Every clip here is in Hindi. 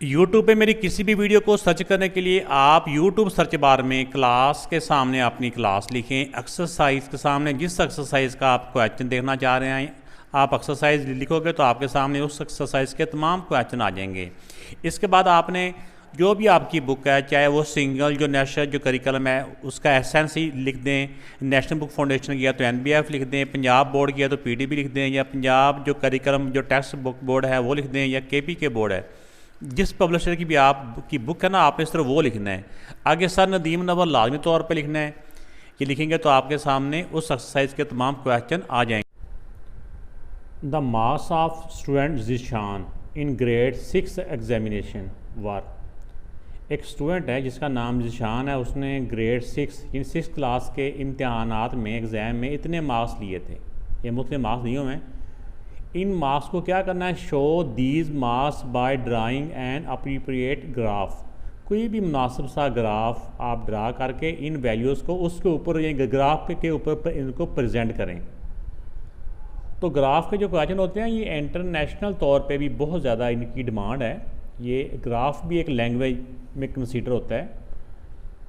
YouTube पे मेरी किसी भी वीडियो को सर्च करने के लिए आप YouTube सर्च बार में क्लास के सामने अपनी क्लास लिखें, एक्सरसाइज के सामने जिस एक्सरसाइज का आप क्वेश्चन देखना चाह रहे हैं आप एक्सरसाइज लिखोगे तो आपके सामने उस एक्सरसाइज के तमाम क्वेश्चन आ जाएंगे। इसके बाद आपने जो भी आपकी बुक है, चाहे वो सिंगल जो नेशनल जो करिकुलम है उसका एसेंस ही लिख दें, नेशनल बुक फाउंडेशन किया तो NBF लिख दें, पंजाब बोर्ड किया तो PDB लिख दें, या पंजाब जो करिकुलम जो टेक्स्ट बुक बोर्ड है वो लिख दें, या KPK बोर्ड है, जिस पब्लिशर की भी आपकी बुक है ना आपने इस तरह वो लिखना है। आगे सर नदीम नवल लाजमी तौर पे लिखना है। ये लिखेंगे तो आपके सामने उस एक्सरसाइज के तमाम क्वेश्चन आ जाएंगे। The marks of student Zeeshan in grade 6 examination वर। एक स्टूडेंट है जिसका नाम ज़ीशान है, उसने ग्रेड 6 क्लास के इम्तहानात में एग्ज़ाम में इतने मार्क्स लिए थे, ये मुख्तलिफ मार्क्स दिए हुए हैं। इन मार्क्स को क्या करना है, show these marks by drawing and appropriate graph. कोई भी मुनासिब सा ग्राफ आप ड्रा करके इन वैल्यूज़ को उसके ऊपर ग्राफ के ऊपर इनको प्रेजेंट करें। तो ग्राफ के जो क्वेश्चन होते हैं ये इंटरनेशनल तौर पे भी बहुत ज़्यादा इनकी डिमांड है। ये ग्राफ भी एक लैंग्वेज में कंसीडर होता है।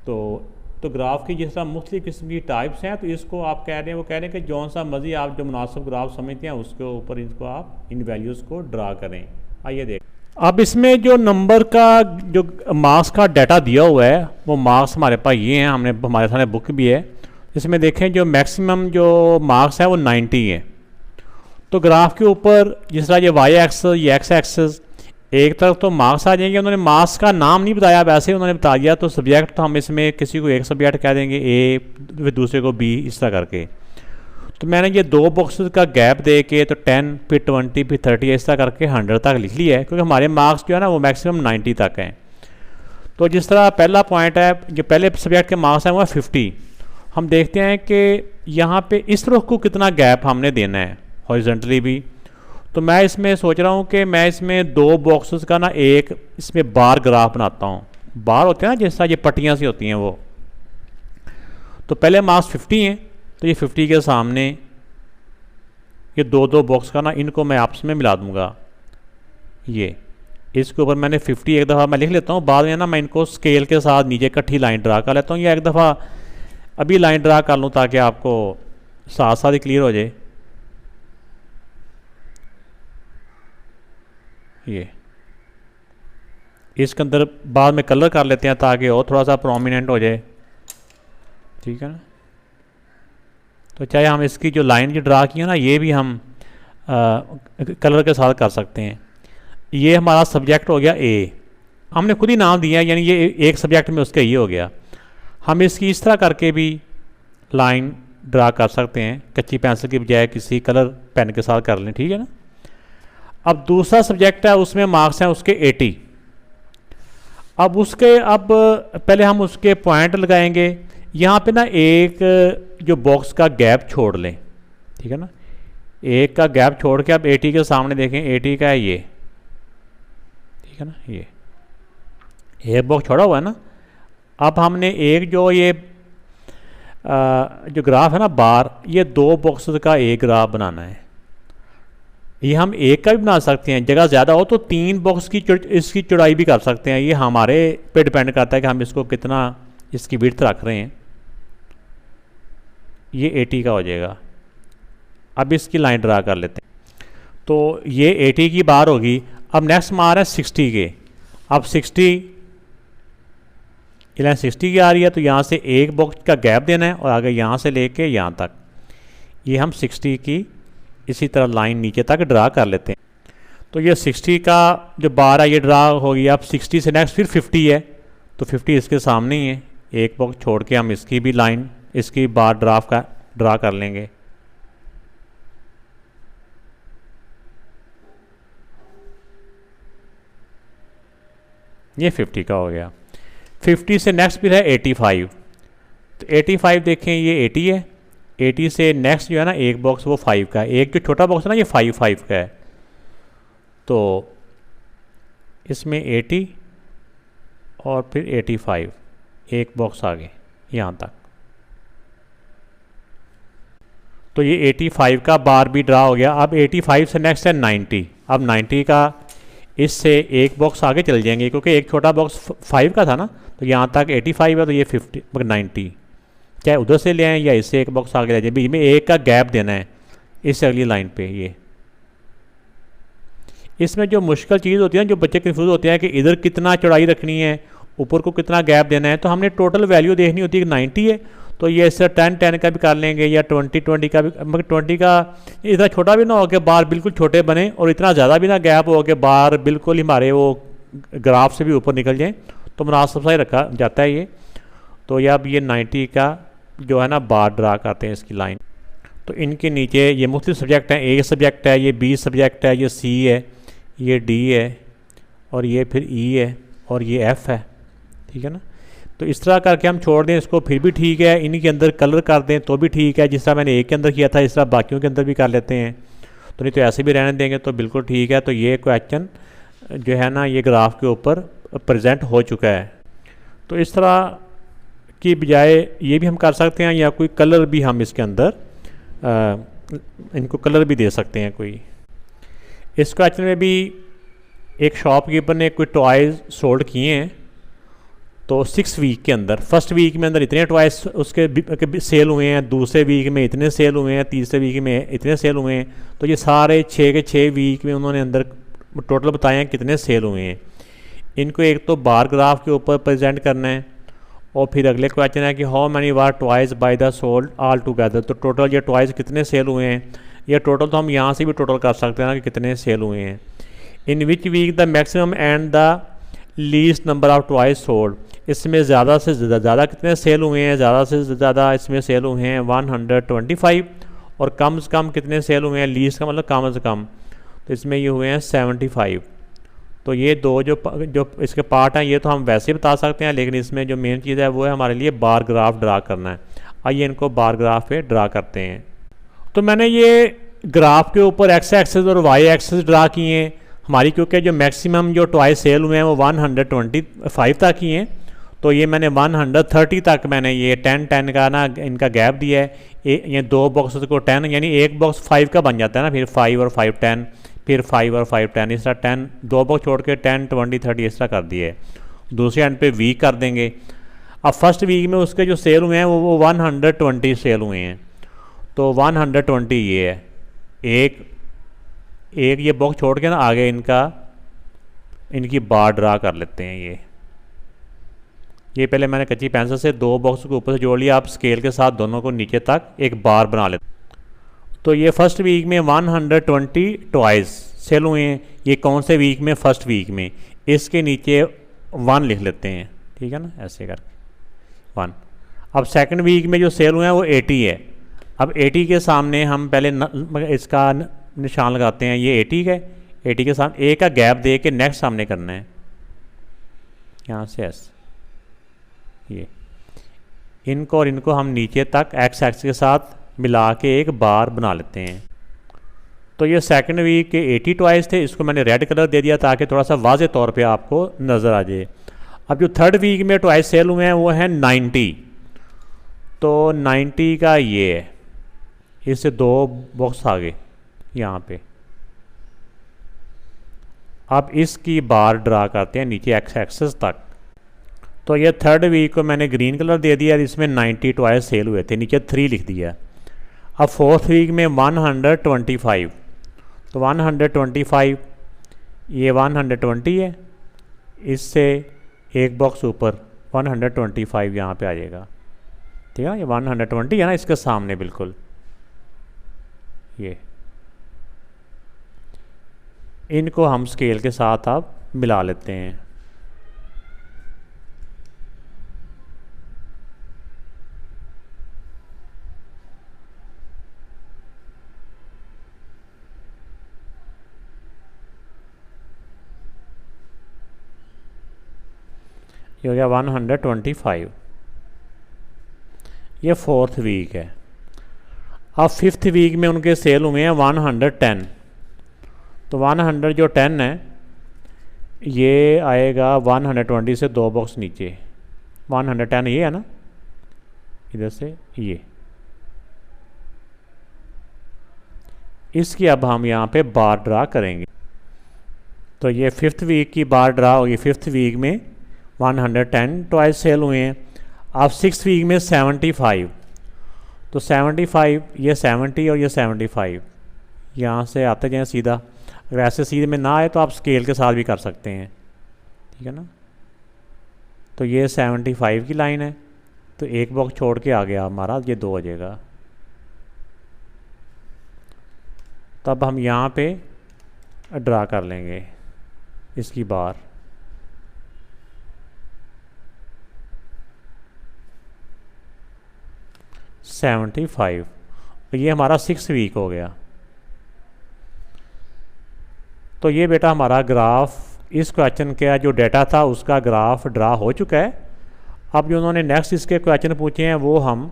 तो ग्राफ की जिस तरह मुख्तलिफ़ किस्म की टाइप्स हैं, तो इसको आप कह रहे हैं, वो कह रहे हैं कि जौन सा मर्जी आप जो मुनासिब ग्राफ समझते हैं उसके ऊपर इनको आप इन वैल्यूज़ को ड्रा करें। आइए देख, अब इसमें जो नंबर का जो मार्क्स का डाटा दिया हुआ है वो मार्क्स हमारे पास ये हैं, हमने हमारे सामने बुक भी है। इसमें देखें जो मैक्सिमम जो मार्क्स है वो 90 है। तो ग्राफ के ऊपर जिस तरह ये वाई एक्सिस, ये एक्स एक्सिस, एक तरफ तो मार्क्स आ जाएंगे। उन्होंने मार्क्स का नाम नहीं बताया, वैसे उन्होंने बता दिया। तो सब्जेक्ट तो हम इसमें किसी को एक सब्जेक्ट कह देंगे A, फिर दूसरे को B, इस तरह करके। तो मैंने ये दो बॉक्सेस का गैप दे के तो 10 फिर 20 फिर 30 इस तरह करके 100 तक लिख लिया है, क्योंकि हमारे मार्क्स जो है ना वो मैक्सिमम 90 तक हैं। तो जिस तरह पहला पॉइंट है, जो पहले सब्जेक्ट के मार्क्स हैं वो 50। हम देखते हैं कि यहाँ पे इस रुख को कितना गैप हमने देना है, हॉरिजॉन्टली भी। तो मैं इसमें सोच रहा हूँ कि मैं इसमें दो बॉक्सेस का ना एक इसमें बार ग्राफ बनाता हूँ। बार होते हैं ना जिस तरह ये पट्टियाँ सी होती हैं वो। तो पहले मार्क्स 50 हैं, तो ये 50 के सामने ये दो बॉक्स का ना इनको मैं आपस में मिला दूँगा। ये इसके ऊपर मैंने 50 एक दफ़ा मैं लिख लेता हूँ, बाद में ना मैं इनको स्केल के साथ नीचे इकट्ठी लाइन ड्रा कर लेता हूँ, या एक दफ़ा अभी लाइन ड्रा कर लूँ ताकि आपको साथ साथ ही क्लियर हो जाए। ये इसके अंदर बाद में कलर कर लेते हैं ताकि और थोड़ा सा प्रोमिनेंट हो जाए, ठीक है ना। तो चाहे हम इसकी जो लाइन जो ड्रा की है ना ये भी हम कलर के साथ कर सकते हैं। ये हमारा सब्जेक्ट हो गया A, हमने खुद ही नाम दिया है, यानी ये एक सब्जेक्ट में उसका ये हो गया। हम इसकी इस तरह करके भी लाइन ड्रा कर सकते हैं, कच्ची पेंसिल की बजाय किसी कलर पेन के साथ कर लें, ठीक है ना। अब दूसरा सब्जेक्ट है, उसमें मार्क्स हैं उसके 80। अब पहले हम उसके पॉइंट लगाएंगे। यहाँ पे ना एक जो बॉक्स का गैप छोड़ लें, ठीक है ना। एक का गैप छोड़ के अब 80 के सामने देखें, 80 का है ये, ठीक है ना। ये एक बॉक्स छोड़ा हुआ है ना। अब हमने एक जो ये जो ग्राफ है ना बार, ये दो बॉक्सेस का एक ग्राफ बनाना है। ये हम एक का भी बना सकते हैं, जगह ज़्यादा हो तो 3 बॉक्स की इसकी चौड़ाई भी कर सकते हैं। ये हमारे पे डिपेंड करता है कि हम इसको कितना इसकी विड्थ रख रहे हैं। ये 80 का हो जाएगा। अब इसकी लाइन ड्रा कर लेते हैं। तो ये 80 की बार होगी। अब नेक्स्ट मार है 60 के। अब 60 ये लाइन 60 की आ रही है, तो यहाँ से एक बॉक्स का गैप देना है और आगे यहाँ से लेके यहाँ तक ये हम 60 की इसी तरह लाइन नीचे तक ड्रा कर लेते हैं। तो ये 60 का जो बार है ये ड्रा हो गया। अब 60 से नेक्स्ट फिर 50 है, तो 50 इसके सामने ही है। एक बॉक्स छोड़ के हम इसकी भी लाइन, इसकी बार ड्रा कर लेंगे। ये 50 का हो गया। 50 से नेक्स्ट फिर है 85। तो 85 देखें ये 80 है। 80 से नेक्स्ट जो है ना एक बॉक्स वो 5 का है। एक जो छोटा बॉक्स है ना ये 5 का है। तो इसमें 80 और फिर 85 एक बॉक्स आगे यहाँ तक। तो ये 85 का बार भी ड्रा हो गया। अब 85 से नेक्स्ट है 90। अब 90 का इससे एक बॉक्स आगे चल जाएंगे, क्योंकि एक छोटा बॉक्स 5 का था ना, तो यहाँ तक 85 है, तो ये 50 मतलब 90, चाहे उधर से ले आएँ या इससे एक बॉक्स आगे ले जाए, बीच में एक का गैप देना है इससे अगली लाइन पे। ये इसमें जो मुश्किल चीज़ होती है ना, जो बच्चे कन्फ्यूज होते हैं कि इधर कितना चौड़ाई रखनी है, ऊपर को कितना गैप देना है, तो हमने टोटल वैल्यू देखनी होती है कि 90 है, तो ये इससे 10-10 का भी कर लेंगे या 20-20 का भी, मगर 20 का इतना छोटा भी ना हो कि बार बिल्कुल छोटे बने और इतना ज़्यादा भी ना गैप हो कि बार बिल्कुल हमारे वो ग्राफ से भी ऊपर निकल जाएँ, तो मुनासिब सा ही रखा जाता है ये। तो ये अब ये 90 का जो है ना बार ड्रा करते हैं इसकी लाइन। तो इनके नीचे ये मुख्तलिफ सब्जेक्ट हैं, ए सब्जेक्ट है, ये बी सब्जेक्ट है, ये सी है, ये डी है, और ये फिर ई है, और ये एफ़ है, ठीक है ना। तो इस तरह करके हम छोड़ दें इसको, फिर भी ठीक है। इन्हीं के अंदर कलर कर दें तो भी ठीक है, जिस तरह मैंने एक के अंदर किया था इस तरह बाकियों के अंदर भी कर लेते हैं, तो नहीं तो ऐसे भी रहने देंगे तो बिल्कुल ठीक है। तो ये क्वेश्चन जो है ना ये ग्राफ के ऊपर प्रेजेंट हो चुका है। तो इस तरह की बजाय ये भी हम कर सकते हैं, या कोई कलर भी हम इसके अंदर इनको कलर भी दे सकते हैं कोई। इस क्वेश्चन में भी एक शॉपकीपर ने कोई टॉयज़ सोल्ड किए हैं, तो 6 वीक के अंदर, फर्स्ट वीक में अंदर इतने टॉयस उसके सेल हुए हैं, दूसरे वीक में इतने सेल हुए हैं, तीसरे वीक में इतने सेल हुए हैं, तो ये सारे 6 के 6 वीक में उन्होंने अंदर टोटल बताए हैं कितने सेल हुए हैं। इनको एक तो बार ग्राफ के ऊपर प्रेजेंट करना है, और फिर अगले क्वेश्चन है कि how many war toys by the sold all together, तो टोटल ये टॉयज़ कितने सेल हुए हैं। ये टोटल तो हम यहाँ से भी टोटल कर सकते हैं ना कि कितने सेल हुए हैं। In which week the maximum and the least number of toys sold, इसमें ज़्यादा से ज़्यादा कितने सेल हुए हैं, ज़्यादा से ज़्यादा इसमें सेल हुए हैं 125, और कम से कम कितने सेल हुए हैं, लीस्ट का मतलब कम से कम, तो इसमें ये हुए हैं 75। तो ये दो जो इसके पार्ट हैं ये तो हम वैसे बता सकते हैं, लेकिन इसमें जो मेन चीज़ है वो है हमारे लिए बार ग्राफ ड्रा करना है। आइए इनको बार ग्राफ पे ड्रा करते हैं। तो मैंने ये ग्राफ के ऊपर एक्स एक्सिस और वाई एक्सिस ड्रा किए हैं हमारी, क्योंकि जो मैक्सिमम जो टॉयज़ सेल हुए हैं वो 125 तक ही हैं, तो ये मैंने 130 तक मैंने ये 10-10 का ना इनका गैप दिया है। ये दो बॉक्स को 10, यानी एक बॉक्स 5 का बन जाता है ना, फिर 5 और 5 10, फिर 5 और 5 10, इस तरह 10 दो बॉक्स छोड़ के 10 20 30 इस तरह कर दिए। दूसरे एंड पे वीक कर देंगे। अब फर्स्ट वीक में उसके जो सेल हुए हैं वो 120 सेल हुए हैं, तो 120 ये है। एक ये बॉक्स छोड़ के ना आगे इनकी बार ड्रा कर लेते हैं। ये पहले मैंने कच्ची पेंसिल से दो बॉक्स को ऊपर से जोड़ लिया, आप स्केल के साथ दोनों को नीचे तक एक बार बना लेते। तो ये फर्स्ट वीक में 120 टॉयज़ सेल हुए हैं। ये कौन से वीक में, फर्स्ट वीक में। इसके नीचे 1 लिख लेते हैं, ठीक है ना, ऐसे करके 1। अब सेकंड वीक में जो सेल हुए हैं वो 80 है। अब 80 के सामने हम पहले इसका निशान लगाते हैं, ये 80 है, 80 के सामने एक का गैप दे के नेक्स्ट सामने करना है, यहाँ से ऐसे। ये इनको और इनको हम नीचे तक एक्स एक्सिस के साथ मिला के एक बार बना लेते हैं। तो ये सेकंड वीक के 80 टॉयज़ थे, इसको मैंने रेड कलर दे दिया ताकि थोड़ा सा वाज़े तौर पे आपको नज़र आ जाए। अब जो थर्ड वीक में टॉयज़ सेल हुए हैं वो हैं 90, तो 90 का ये है, इससे दो बॉक्स आगे यहाँ पे। अब इसकी बार ड्रा करते हैं नीचे एक्स एक्सिस तक। तो ये थर्ड वीक को मैंने ग्रीन कलर दे दिया, इसमें 90 टॉयज़ सेल हुए थे, नीचे 3 लिख दिया। अब फोर्थ वीक में 125, तो 125 ये 120 है, इससे एक बॉक्स ऊपर 125 यहाँ पे आ जाएगा, ठीक है ना। ये 120 है ना इसके सामने बिल्कुल। ये इनको हम स्केल के साथ अब मिला लेते हैं। ये हो गया 125। ये फोर्थ वीक है। अब फिफ्थ वीक में उनके सेल हुए हैं 110, तो 100 जो 10 है ये आएगा 120 से दो बॉक्स नीचे। 110 ये है ना, इधर से ये। इसकी अब हम यहाँ पे बार ड्रा करेंगे। तो ये 5th वीक की बार ड्रा होगी। 5th वीक में 110 टॉयज सेल हुए हैं। अब 6th वीक में 75, तो 75 ये 70 और ये 75 यहाँ से आते जाएँ सीधा। वैसे सीधे में ना आए तो आप स्केल के साथ भी कर सकते हैं, ठीक है ना। तो ये 75 की लाइन है, तो एक बॉक्स छोड़ के आ गया हमारा, ये 2 हो जाएगा। तब हम यहाँ पे ड्रा कर लेंगे इसकी बार। $75, ये हमारा 6 वीक हो गया। तो ये बेटा हमारा ग्राफ, इस क्वेश्चन का जो डेटा था उसका ग्राफ ड्रा हो चुका है। अब जो उन्होंने नेक्स्ट इसके क्वेश्चन पूछे हैं वो हम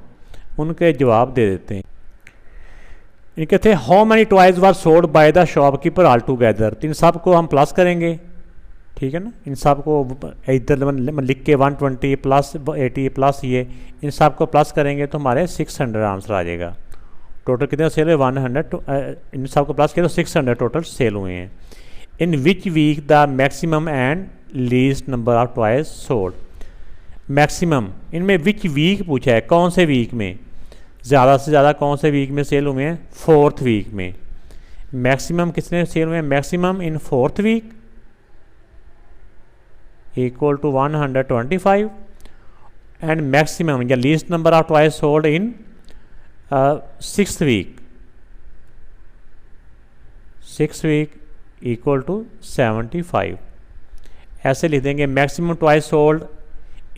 उनके जवाब दे देते हैं। इनके थे how many toys were sold by the shopkeeper all together. तो इन सब को हम प्लस करेंगे, ठीक है ना। इन सब को इधर लिख के 120 प्लस 80 प्लस ये इन सब को प्लस करेंगे तो हमारे 600 आंसर आ जाएगा। टोटल कितने सेल हुए 100, इन सब को प्लस किया तो 600 टोटल सेल हुए हैं। In which week the maximum and least number of toys sold. Maximum इनमें विच वीक पूछा है, कौन से वीक में ज़्यादा से ज़्यादा कौन से वीक में सेल हुए हैं, 4th वीक में। मैक्सिमम कितने सेल हुए हैं, maximum in 4th week equal to 125 and maximum या least number of toys sold in 6th week, 6th week equal to 75। ऐसे लिख देंगे maximum toys sold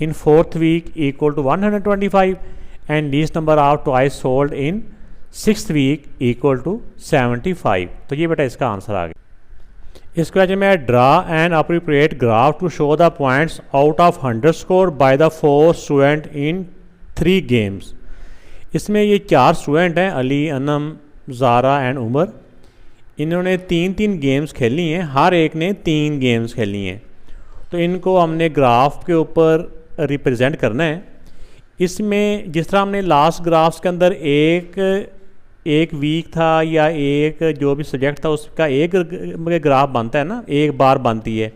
in 4th week equal to 125 and least number of toys sold in 6th week equal to 75। तो ये बेटा इसका आंसर आ गया। इस क्वेश्चन में draw an appropriate graph to show the points out of 100 score by the 4 student in 3 games. इसमें ये 4 स्टूडेंट हैं, अली, अनम, ज़ारा एंड उमर। इन्होंने 3-3 गेम्स खेली हैं, हर एक ने 3 गेम्स खेली हैं। तो इनको हमने ग्राफ के ऊपर रिप्रेजेंट करना है। इसमें जिस तरह हमने लास्ट ग्राफ्स के अंदर एक वीक था या एक जो भी सब्जेक्ट था उसका एक ग्राफ बनता है ना, एक बार बनती है।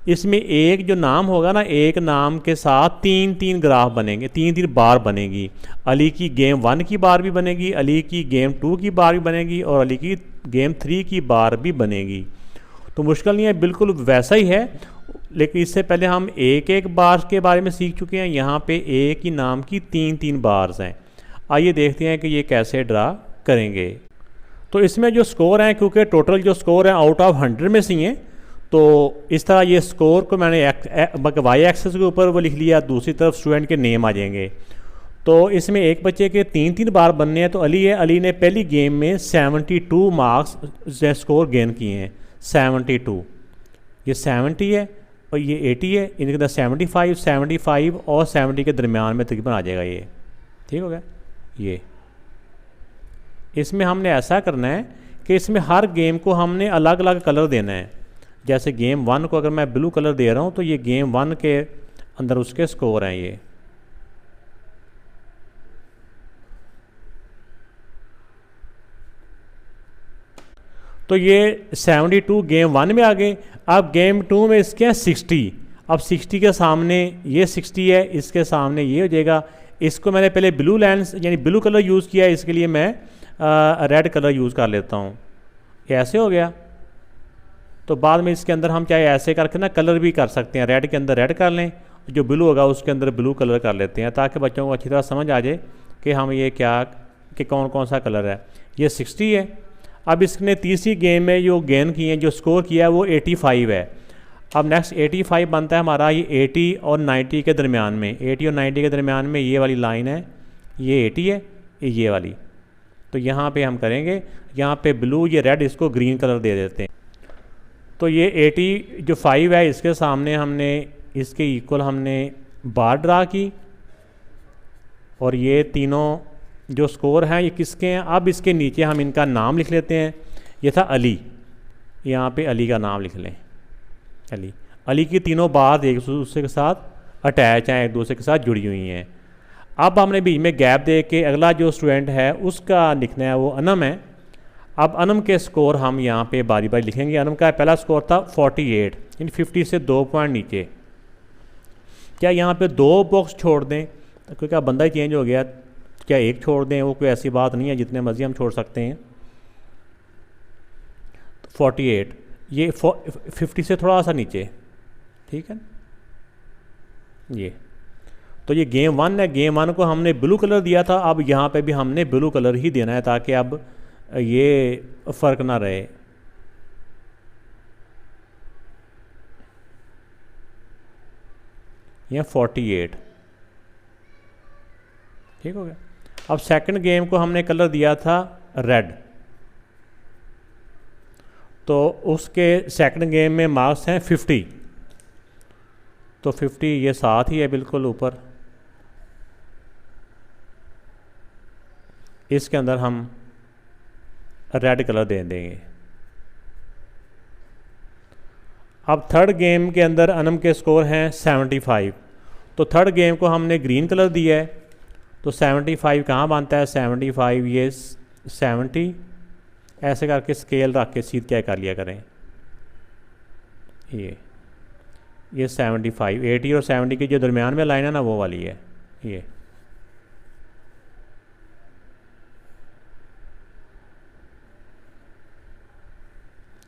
इसमें एक जो नाम होगा ना, एक नाम के साथ 3-3 ग्राफ बनेंगे, 3-3 बार बनेगी। अली की गेम 1 की बार भी बनेगी, अली की गेम 2 की बार भी बनेगी और अली की गेम 3 की बार भी बनेगी। तो मुश्किल नहीं है, बिल्कुल वैसा ही है। लेकिन इससे पहले हम एक बार के बारे में सीख चुके हैं। यहाँ पे एक ही नाम की 3-3 बार्स हैं। आइए देखते हैं कि ये कैसे ड्रा करेंगे। तो इसमें जो स्कोर हैं, क्योंकि टोटल जो स्कोर है आउट ऑफ 100 में से हैं, तो इस तरह ये स्कोर को मैंने वाई एक्सेस के ऊपर वो लिख लिया, दूसरी तरफ स्टूडेंट के नेम आ जाएंगे। तो इसमें एक बच्चे के 3-3 बार बनने हैं। तो अली है, अली ने पहली गेम में 72 मार्क्स स्कोर गेन किए हैं। 72, ये 70 है और ये 80 है। इनके अंदर 75 और 70 के दरमियान में तकरीबन आ जाएगा ये, ठीक हो गया। ये इसमें हमने ऐसा करना है कि इसमें हर गेम को हमने अलग अलग कलर देना है। जैसे गेम 1 को अगर मैं ब्लू कलर दे रहा हूँ तो ये गेम 1 के अंदर उसके स्कोर हैं ये। तो ये 72 गेम 1 में आ गए। अब गेम 2 में इसके हैं 60। अब 60 के सामने ये 60 है, इसके सामने ये हो जाएगा। इसको मैंने पहले ब्लू लेंस यानी ब्लू कलर यूज़ किया है, इसके लिए मैं रेड कलर यूज़ कर लेता हूँ। ये ऐसे हो गया। तो बाद में इसके अंदर हम चाहे ऐसे करके ना कलर भी कर सकते हैं, रेड के अंदर रेड कर लें, जो ब्लू होगा उसके अंदर ब्लू कलर कर लेते हैं, ताकि बच्चों को अच्छी तरह समझ आ जाए कि हम ये क्या कि कौन कौन सा कलर है। ये 60 है। अब इसने तीसरी गेम में जो गेन किए हैं, जो स्कोर किया है वो 85 है। अब नेक्स्ट 85 बनता है हमारा ये 80 और 90 के दरमियान में। 80 और 90 के दरमियान में ये वाली लाइन है, ये 80 है, ये वाली। तो यहाँ पे हम करेंगे, यहाँ पे ब्लू, ये रेड, इसको ग्रीन कलर दे देते हैं। तो ये 80 जो 5 है इसके सामने हमने इसके इक्वल हमने बार ड्रा की और ये तीनों जो स्कोर हैं ये किसके हैं। अब इसके नीचे हम इनका नाम लिख लेते हैं। ये था अली, यहाँ पे अली का नाम लिख लें, अली। अली की तीनों बार एक दूसरे के साथ अटैच हैं, एक दूसरे के साथ जुड़ी हुई हैं। अब हमने बीच में गैप दे के अगला जो स्टूडेंट है उसका लिखना है, वो अनम है। अब अनम के स्कोर हम यहाँ पे बारी बारी लिखेंगे। अनम का पहला स्कोर था 48, यानी 50 से 2 पॉइंट नीचे। क्या यहाँ पे 2 बॉक्स छोड़ दें, क्योंकि अब बंदा ही चेंज हो गया, क्या एक छोड़ दें? वो कोई ऐसी बात नहीं है, जितने मर्जी हम छोड़ सकते हैं। 48 ये 50 से थोड़ा सा नीचे, ठीक है। ये तो ये गेम 1 है। गेम 1 को हमने ब्लू कलर दिया था, अब यहाँ पे भी हमने ब्लू कलर ही देना है ताकि अब ये फ़र्क ना रहे। यह 48 ठीक हो गया। अब सेकंड गेम को हमने कलर दिया था रेड, तो उसके सेकंड गेम में मार्क्स हैं 50, तो 50 ये साथ ही है बिल्कुल ऊपर। इसके अंदर हम रेड कलर दे देंगे। अब थर्ड गेम के अंदर अनम के स्कोर हैं 75, तो थर्ड गेम को हमने ग्रीन कलर दिया है, तो 75 कहाँ बनता है? 75 ये 70 ऐसे करके स्केल रख के सीध क्या कर लिया करें। ये 75, 80 और 70 के जो दरमियान में लाइन है ना, वो वाली है ये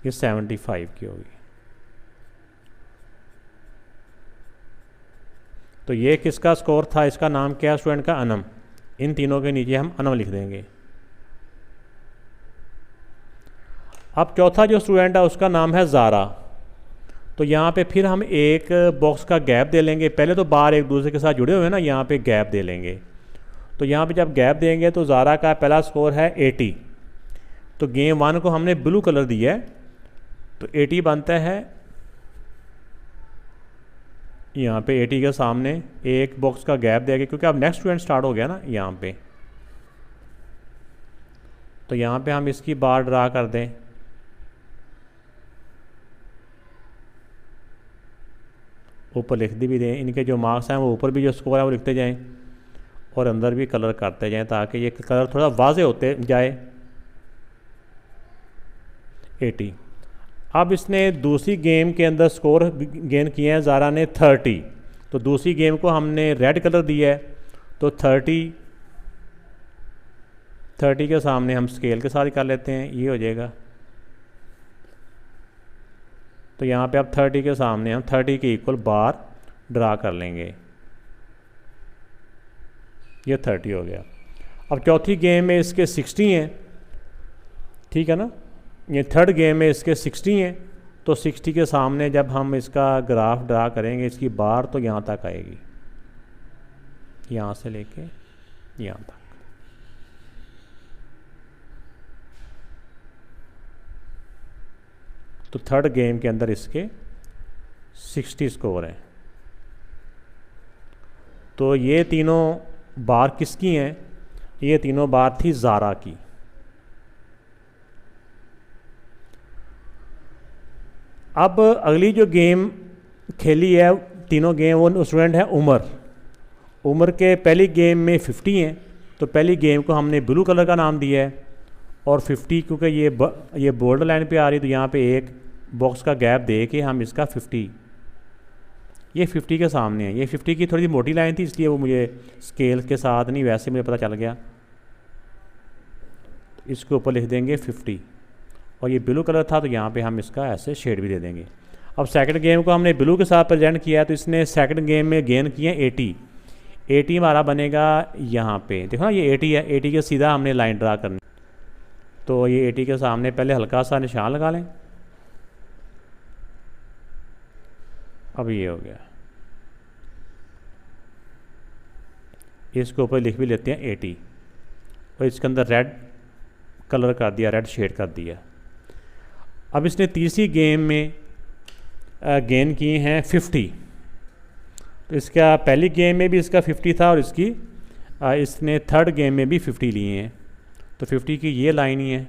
75 की होगी। तो ये किसका स्कोर था? इसका नाम क्या है स्टूडेंट का? अनम। इन तीनों के नीचे हम अनम लिख देंगे। अब चौथा जो स्टूडेंट है उसका नाम है ज़ारा, तो यहाँ पे फिर हम एक बॉक्स का गैप दे लेंगे। पहले तो बार एक दूसरे के साथ जुड़े हुए हैं ना, यहाँ पे गैप दे लेंगे। तो यहाँ पे जब गैप देंगे तो ज़ारा का पहला स्कोर है 80, तो गेम 1 को हमने ब्लू कलर दिया है, तो 80 बनता है। यहाँ पे 80 के सामने एक बॉक्स का गैप देंगे, क्योंकि अब नेक्स्ट स्टूडेंट स्टार्ट हो गया ना यहाँ पे, तो यहाँ पे हम इसकी बार ड्रा कर दें। ऊपर लिख दी भी दें, इनके जो मार्क्स हैं वो ऊपर भी जो स्कोर है वो लिखते जाएं और अंदर भी कलर करते जाएं ताकि ये कलर थोड़ा वाजे होते जाए। 80। अब इसने दूसरी गेम के अंदर स्कोर गेन किए हैं ज़ारा ने 30, तो दूसरी गेम को हमने रेड कलर दिया है, तो 30 के सामने हम स्केल के साथ कर लेते हैं, ये हो जाएगा। तो यहाँ पे अब 30 के सामने हम 30 के इक्वल बार ड्रा कर लेंगे, ये 30 हो गया। अब चौथी गेम में इसके 60 हैं, ठीक है ना। ये थर्ड गेम में इसके 60 हैं, तो 60 के सामने जब हम इसका ग्राफ ड्रा करेंगे, इसकी बार तो यहाँ तक आएगी, यहाँ से लेके यहाँ तक। तो थर्ड गेम के अंदर इसके 60 स्कोर हैं। तो ये तीनों बार किसकी हैं? ये तीनों बार थी ज़ारा की। अब अगली जो गेम खेली है, तीनों गेम, वो स्टूडेंट है उमर के पहली गेम में 50 हैं, तो पहली गेम को हमने ब्लू कलर का नाम दिया है, और 50 क्योंकि ये बॉर्डर लाइन पे आ रही, तो यहाँ पे एक बॉक्स का गैप दे के हम इसका 50, ये 50 के सामने है। ये 50 की थोड़ी सी मोटी लाइन थी, इसलिए वो मुझे स्केल के साथ नहीं, वैसे मुझे पता चल गया। तो इसके ऊपर लिख देंगे 50, और ये ब्लू कलर था तो यहाँ पे हम इसका ऐसे शेड भी दे देंगे। अब सेकंड गेम को हमने ब्लू के साथ प्रेजेंट किया, तो इसने सेकंड गेम में गेन किए 80 हमारा बनेगा यहाँ पे, देखो ना ये 80 है, 80 के सीधा हमने लाइन ड्रा करनी। तो ये 80 के सामने पहले हल्का सा निशान लगा लें। अब ये हो गया, इसके ऊपर लिख भी लेते हैं 80, और इसके अंदर रेड कलर कर दिया, रेड शेड कर दिया। अब इसने तीसरी गेम में गेन किए हैं 50, तो इसका पहली गेम में भी इसका 50 था, और इसने थर्ड गेम में भी 50 लिए हैं, तो 50 की ये लाइन ही है।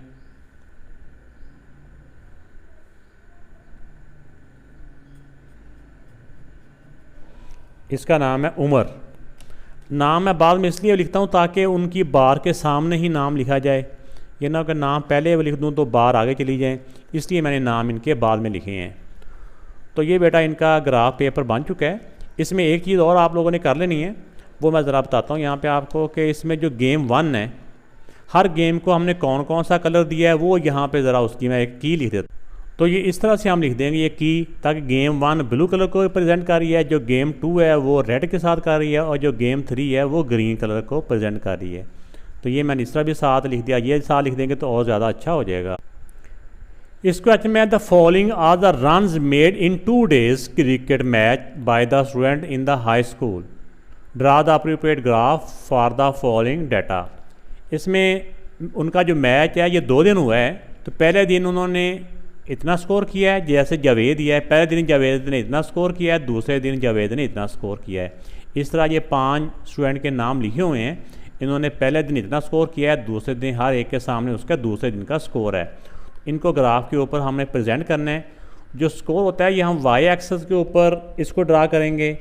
इसका नाम है उमर। नाम मैं बाद में इसलिए लिखता हूँ ताकि उनकी बार के सामने ही नाम लिखा जाए। ये ना अगर नाम पहले लिख दूँ तो बार आगे चली जाएँ, इसलिए मैंने नाम इनके बाद में लिखे हैं। तो ये बेटा इनका ग्राफ पेपर बन चुका है। इसमें एक चीज़ और आप लोगों ने कर लेनी है, वो मैं ज़रा बताता हूँ यहाँ पे आपको कि इसमें जो गेम 1 है, हर गेम को हमने कौन कौन सा कलर दिया है वो यहाँ पे ज़रा उसकी मैं एक की लिख देता हूँ। तो ये इस तरह से हम लिख देंगे ये की, ताकि गेम 1 ब्लू कलर को प्रेजेंट कर रही है, जो गेम 2 है वो रेड के साथ कर रही है, और जो गेम 3 है वो ग्रीन कलर को प्रेजेंट कर रही है। तो ये मैंने इस तरह भी साथ लिख दिया, ये साथ लिख देंगे तो और ज़्यादा अच्छा हो जाएगा। इस क्वेश्चन में the following are the runs made in 2 days cricket match by the student in the high school, draw the appropriate graph for the following data. इसमें उनका जो मैच है ये 2 दिन हुआ है, तो पहले दिन उन्होंने इतना स्कोर किया है, जैसे जावेद दिया है, पहले दिन जावेद ने इतना स्कोर किया है, दूसरे दिन जावेद ने इतना स्कोर किया है। इस तरह ये 5 स्टूडेंट के नाम लिखे हुए हैं, इन्होंने पहले दिन इतना स्कोर किया है, दूसरे दिन हर एक के सामने उसका दूसरे दिन का स्कोर है। इनको ग्राफ के ऊपर हमने प्रेजेंट करना है। जो स्कोर होता है ये हम वाई एक्सेस के ऊपर इसको ड्रा करेंगे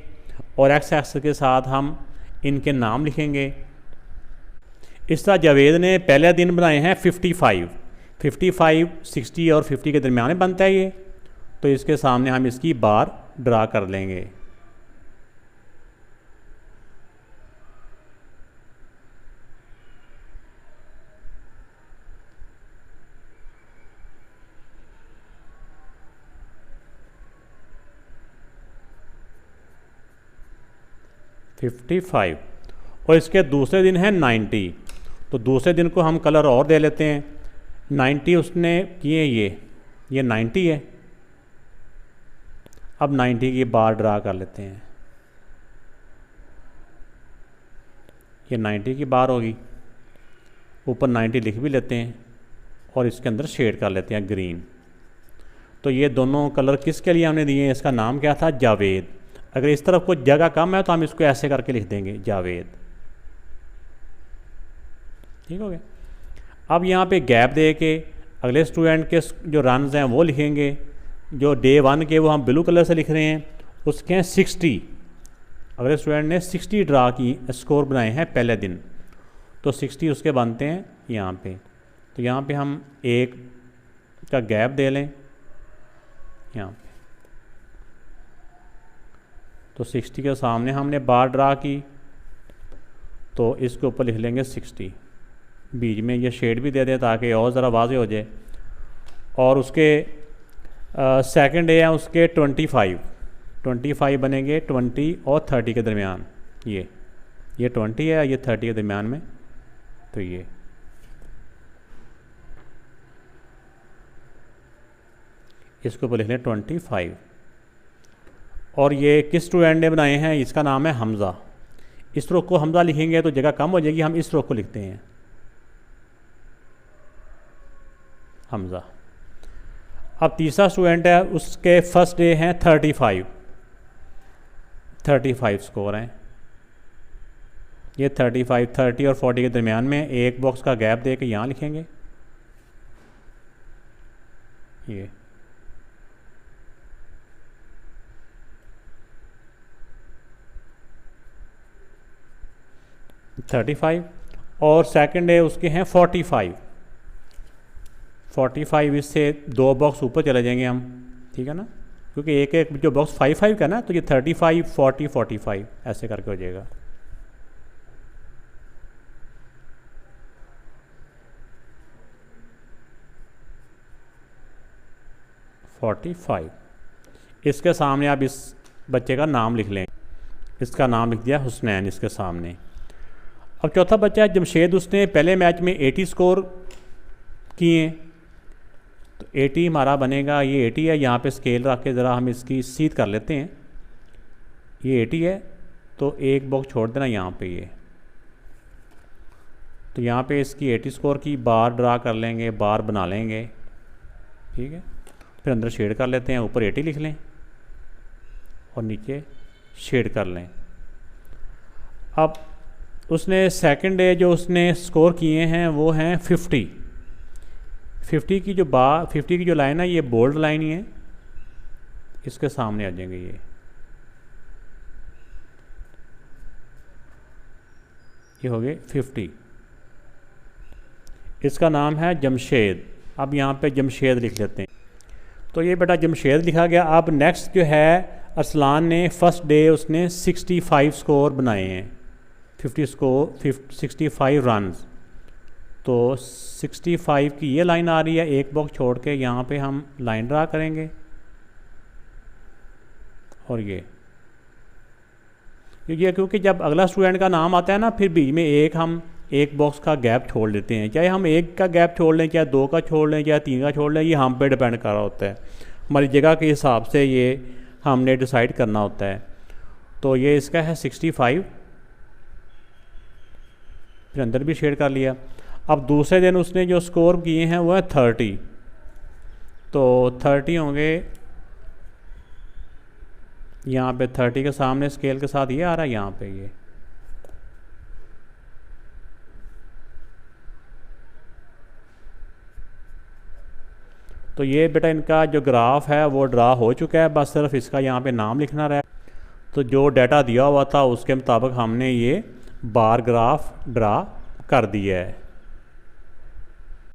और एक्स एक्सेस के साथ हम इनके नाम लिखेंगे। इस तरह जावेद ने पहले दिन बनाए हैं 55, 60 और 50 के दरमियान में बनता है ये, तो इसके सामने हम इसकी बार ड्रा कर लेंगे। $55 और इसके दूसरे दिन है 90, तो दूसरे दिन को हम कलर और दे लेते हैं। 90 उसने किए, ये 90 है। अब 90 की बार ड्रा कर लेते हैं, ये 90 की बार होगी, ऊपर 90 लिख भी लेते हैं और इसके अंदर शेड कर लेते हैं ग्रीन। तो ये दोनों कलर किसके लिए हमने दिए हैं, इसका नाम क्या था, जावेद। अगर इस तरफ कोई जगह कम है तो हम इसको ऐसे करके लिख देंगे जावेद। ठीक हो गया। अब यहाँ पे गैप दे के अगले स्टूडेंट के जो रन्स हैं वो लिखेंगे। जो डे 1 के वो हम ब्लू कलर से लिख रहे हैं, उसके हैं 60। अगले स्टूडेंट ने 60 ड्रा की स्कोर बनाए हैं पहले दिन, तो 60 उसके बनते हैं यहाँ पे। तो यहाँ पे हम एक का गैप दे लें यहाँ पे, तो 60 के सामने हमने बार ड्रा की, तो इसके ऊपर लिख लेंगे 60। बीच में ये शेड भी दे दें ताकि और ज़रा वाज़े हो जाए। और उसके सेकंड डे है उसके 25 बनेंगे 20 और 30 के दरमियान। ये 20 है, ये 30 के दरमियान में, तो ये इसके ऊपर लिख लें 25। और ये किस स्टूडेंट ने बनाए हैं, इसका नाम है हमज़ा। इस रो को हमज़ा लिखेंगे तो जगह कम हो जाएगी, हम इस रो को लिखते हैं हमज़ा। अब तीसरा स्टूडेंट है, उसके फर्स्ट डे हैं 35 स्कोर हैं। ये 35, 30 और 40 के दरमियान में एक बॉक्स का गैप दे के यहाँ लिखेंगे ये। $35 और सेकंड डे उसके हैं 45। इससे 2 बॉक्स ऊपर चले जाएंगे हम, ठीक है ना, क्योंकि एक एक जो बॉक्स 5 का ना, तो ये 35, 40, 45 ऐसे करके हो जाएगा। इसके सामने आप इस बच्चे का नाम लिख लें। इसका नाम लिख दिया हुसनैन इसके सामने। अब चौथा बच्चा है जमशेद, उसने पहले मैच में 80 स्कोर किए, तो 80 हमारा बनेगा, ये 80 है। यहाँ पे स्केल रख के ज़रा हम इसकी सीध कर लेते हैं, ये 80 है, तो एक बॉक्स छोड़ देना यहाँ पे ये। तो यहाँ पे इसकी 80 स्कोर की बार ड्रा कर लेंगे, बार बना लेंगे, ठीक है। फिर अंदर शेड कर लेते हैं, ऊपर 80 लिख लें और नीचे शेड कर लें। अब उसने सेकंड डे जो उसने स्कोर किए हैं वो हैं 50 की जो 50 की जो लाइन है ये बोल्ड लाइन ही है, इसके सामने आ जाएंगे ये हो गए 50। इसका नाम है जमशेद। अब यहाँ पे जमशेद लिख लेते हैं। तो ये बेटा जमशेद लिखा गया। अब नेक्स्ट जो है अरसलान ने फ़र्स्ट डे उसने 65 स्कोर बनाए हैं, 65 रन। तो 65 की ये लाइन आ रही है, एक बॉक्स छोड़ के यहाँ पे हम लाइन ड्रा करेंगे और ये क्योंकि जब अगला स्टूडेंट का नाम आता है ना फिर बीच में हम एक बॉक्स का गैप छोड़ देते हैं, चाहे हम एक का गैप छोड़ लें, चाहे 2 का छोड़ लें, चाहे 3 का छोड़ लें, ये हम पे डिपेंड कर रहा होता है, हमारी जगह के हिसाब से ये हमने डिसाइड करना होता है। तो ये इसका है 65, फिर अंदर भी शेड कर लिया। अब दूसरे दिन उसने जो स्कोर किए हैं वो है 30, तो 30 होंगे यहाँ पे 30 के सामने स्केल के साथ ये आ रहा है यहाँ पे ये। तो ये बेटा इनका जो ग्राफ है वो ड्रा हो चुका है, बस सिर्फ इसका यहाँ पे नाम लिखना रहा है। तो जो डाटा दिया हुआ था उसके मुताबिक हमने ये बार ग्राफ ड्रा कर दिया है।